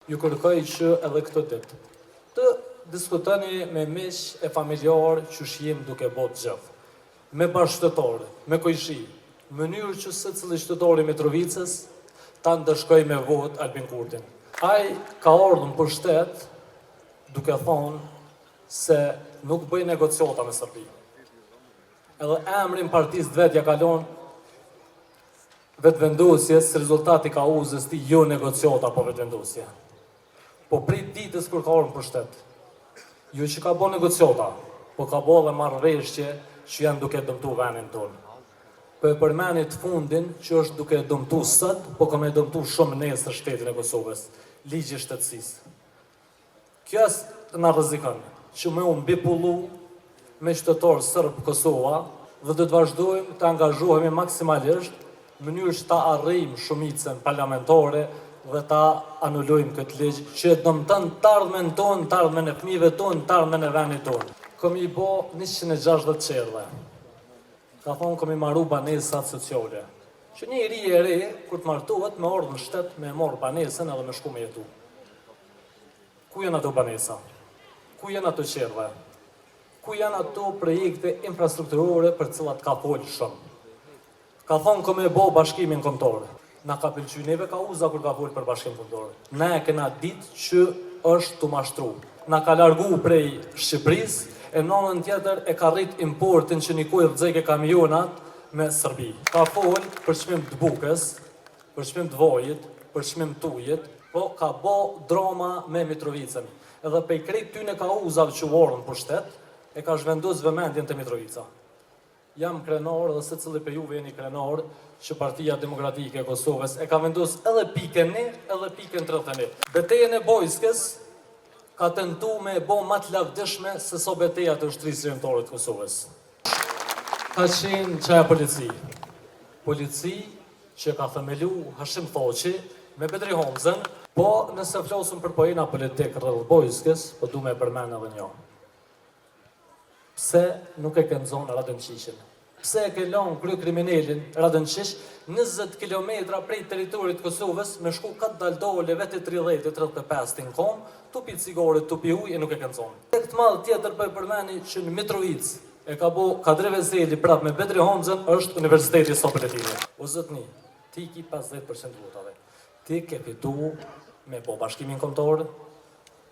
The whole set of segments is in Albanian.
ju kërkoj që edhe këtë ditë të diskutoni me miq e familjar që shijim duke botë gjëf, me bashkëtetore, me kojshi, në mënyrë që secili qytetar i Mitrovicës ta ndëshkoj me votë Albin Kurtin. Ai ka ardhur për shtet duke thonë se nuk bëj negociata me Serbi. Edhe emrin partisë vet ja kalon vetëvendosjes, rezultati ka uzës ti jo negociata po vetëvendosje. Po prit ditës kur ka ardhur për shtet. Jo që ka bo negociata, po ka bo dhe marrëveshje që janë duke dëmtu vendin tonë. Po e përmenit fundin që është duke dëmtu sët, po ka me dëmtu shumë nesër shtetin e Kosovës, ligji i shtetësisë. Kjo është na rrezikon që me unë bipullu me qytetarë Serb Kosova dhe do të vazhdojmë të angazhohemi maksimalisht në mënyrë që ta arrijmë shumicën parlamentare dhe ta anullojmë këtë ligj që dëmton të ardhmen tonë, të ardhmen e fëmijëve tonë, të ardhmen e vendit tonë. Kom i bo 160 qerve. Ka thonë kom i marru banesat sociale. Që një ri e re, kur të martohet, me ardhë në shtet, me morë banesën edhe me shku me jetu. Ku janë ato banesa? Ku janë ato qerve? Ku janë ato projekte infrastrukturore për cilat ka folë shumë? Ka thonë kom e bo bashkimin kombëtar. Na ka pëlqy neve ka uza kur ka folë për bashkim kombëtar. Ne e kena ditë që është të mashtru. Na ka largu prej Shqipërisë, e nënën tjetër e ka rrit importin që nikoj rëzeke kamionat me Serbi. Ka folë për çmim të bukës, për çmim të vojit, për çmim të ujit, po ka bo drama me Mitrovicën. Edhe pe i krejt tyne ka uzave që vorën për shtet, e ka zhvendos vëmendjen të Mitrovica. Jam krenar dhe se cili për juve jeni krenar që Partia Demokratike e Kosovës e ka vendos edhe pikën 1 edhe pikën 31. Betejën e Bojskës ka tentu me e bo ma të lavdishme se so beteja të ushtrisë rrëmtore të Kosovës. Ka qenë qaja polici. Polici që ka themelu Hashim Thoqi me Bedri Homzën, po nëse flosëm për pojena politikë rrëllë Bojskës, po du me përmen edhe një. Pse nuk e këndzonë Radën Qishin? Pse e ke lonë krye kriminelin Radën Qish 20 kilometra prej teritorit Kosovës me shku katë daldole vete 30-35 të në kom, tupi cigare, tupi uj e nuk e këndzonë. Këtë malë tjetër për përmeni që në Mitrovic e ka bo Kadri Vezeli prap me Bedri Homzën është Universiteti Sopeletini. O zëtni, ti ki 50% votave. Ti ke fitu me bo bashkimin kombëtar,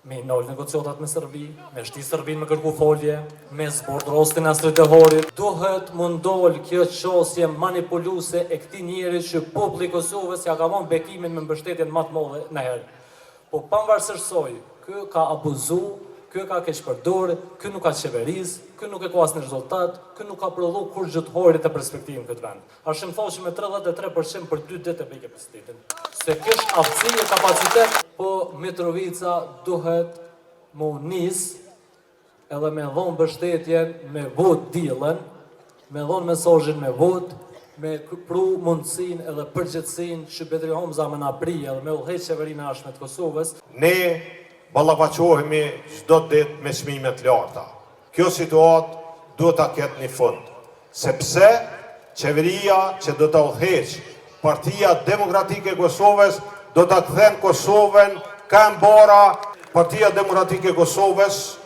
me nol negociatat me Serbi, me shti Serbin me kërku folje, me zbord rostin Astrid Dehorit. Duhet mundol kjo qosje manipuluse e këti njeri që populli i Kosovës ja ka vonë bekimin me mbështetjen më të madhe në herë. Po pavarësisht soj, ky ka abuzu, ky ka keqpërdor, ky nuk ka qeveriz, ky nuk e ka asnjë rezultat, ky nuk ka prodhu kur gjuthorit e perspektivën këtë vend. Hashim Thoqi me 33% për 2 ditë e beke presidentin. Se kish aftësi e kapacitet, po Mitrovica duhet mu nis edhe me dhonë mbështetjen me vot dillën, me dhonë mesazhin me vot, me pru mundësin edhe përgjithsin që Bedri Homza me na pri edhe me udhëheq qeverinë e ashme të Kosovës. Ne ballafaqohemi çdo ditë me çmime të larta. Kjo situatë duhet ta ketë një fund, sepse qeveria që do ta udhëheq Partia Demokratike e Kosovës do ta kthen Kosovën kanë bara. Partia Demokratike e Kosovës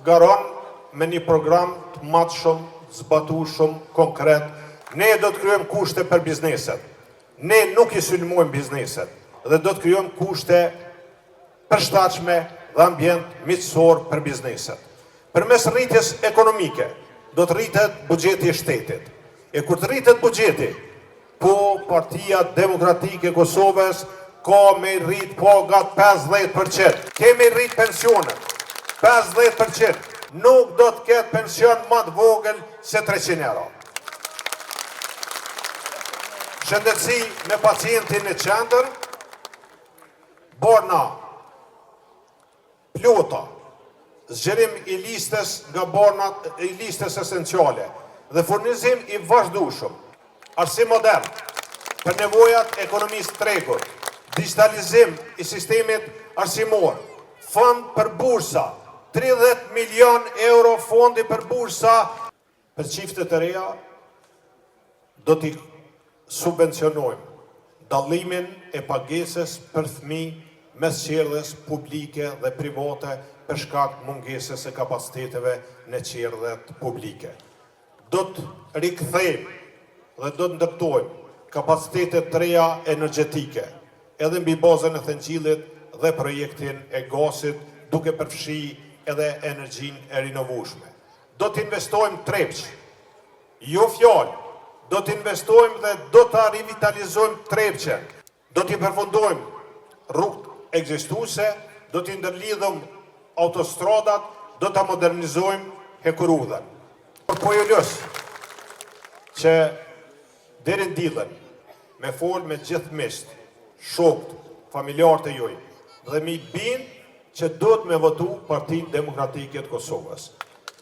garon me një program të matshëm, zbatueshëm, konkret. Ne do të krijojmë kushte për bizneset. Ne nuk i sulmojmë bizneset dhe do të krijojmë kushte përshtatshme dhe ambient miqësor për bizneset. Përmes rritjes ekonomike do të rritet buxheti i shtetit. E kur të rritet buxheti, po Partia Demokratike e Kosovës ka me rrit po gat 50%. Kemi rrit pensionet 50%. Nuk do të ketë pension më të vogël se 300 euro. Shëndetësi me pacientin në qendër, borna, plota, zgjerim i listës nga bornat, i listës esenciale dhe furnizim i vazhdueshëm, arsim modern për nevojat ekonomisë tregut, digitalizim i sistemit arsimor, fond për bursa, 30 milion euro fondi për bursa për çiftet e reja, do t'i subvencionojmë dallimin e pagesës për fëmijë mes qerdhes publike dhe private për shkak të mungesës së kapaciteteve në qerdhet publike. Do të rikthejmë dhe do të ndërtojmë kapacitetet të reja energjetike, edhe mbi bazën e Thëngjillit dhe projektin e gasit, duke përfshi edhe energjinë e rinovueshme. Do të investojmë Trepç, jo fjalë, do të investojmë dhe do të rivitalizojmë Trepçën, do të përfundojmë rrugët ekzistuese, do të ndërlidhëm autostradat, do të modernizojmë hekurudhën. Po ju lës që deri në diellën me fol me gjithë miqt, shokët, familjarët e juaj dhe mi bind që do të me votu Partinë Demokratike të Kosovës.